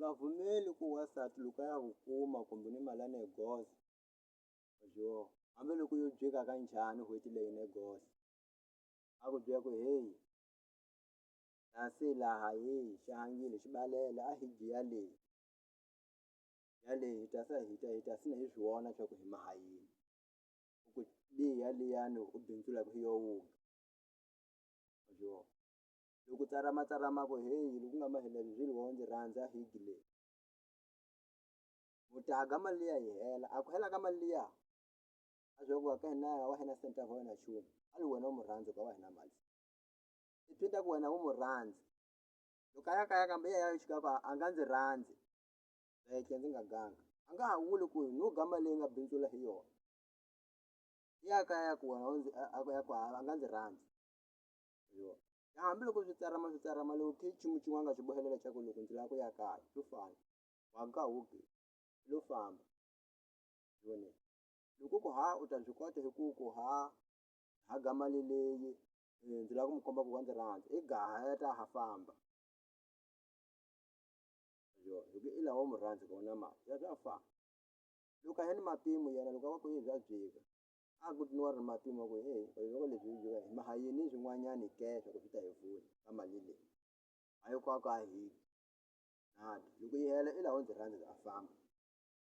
nga pfumeli ku wansati loko a ya ku kuma kumbe ni malana hi goza hambiloko yo jika ka njhani n'hweti leyi ni goza a ku byela ku heyi kasi laha heyi xi hangile xi balela a hi dyi yaleyi hi ta se hi ta sine hi swi vona swa ku hi mahayini ku biha liyani u bindzula hi yo loko tsarama ku heyi loko nga ma helezile wo ndzi rhandza higi leyi u ta ga mali liya yi hela a ku hela ka mali liya a byi ku wa ka hina wa hina senta va wena nchumu a ri wena u murhandzi ka wa hina mali i phinda ku wena u murhandzi loko a ya kaya kambe ya chika ku a nga ndzi rhandzi ndzi nga ganga a nga ha vuli ku no ga mali leyi nga bindzula hi yona ya kaya ku wena ya ku a nga ndzi rhandzi hambiloko switsarama loko khi nchumu xin'wana nga xi bohelela xa ku loko ndzi lava ku ya kaya swo fana wa nga huki lo famba loko ku u ta swi kota hi ku ha ga mali leyi ndzi lava ku mi komba ku wa ndzi rhandza i ya ta ha famba loko i lava mu rhandzi ka wena mali ya ta famba loko a hi ni matimu yena loko a va ku yi bya jika a ku ni wa ri matimu wa ku loko lebyi hi mahayini swin'wanyani ke swa ku swi ta hi pfuna ka mali leyi a yi ka hi loko yi hela i lava ndzi rhandza a famba.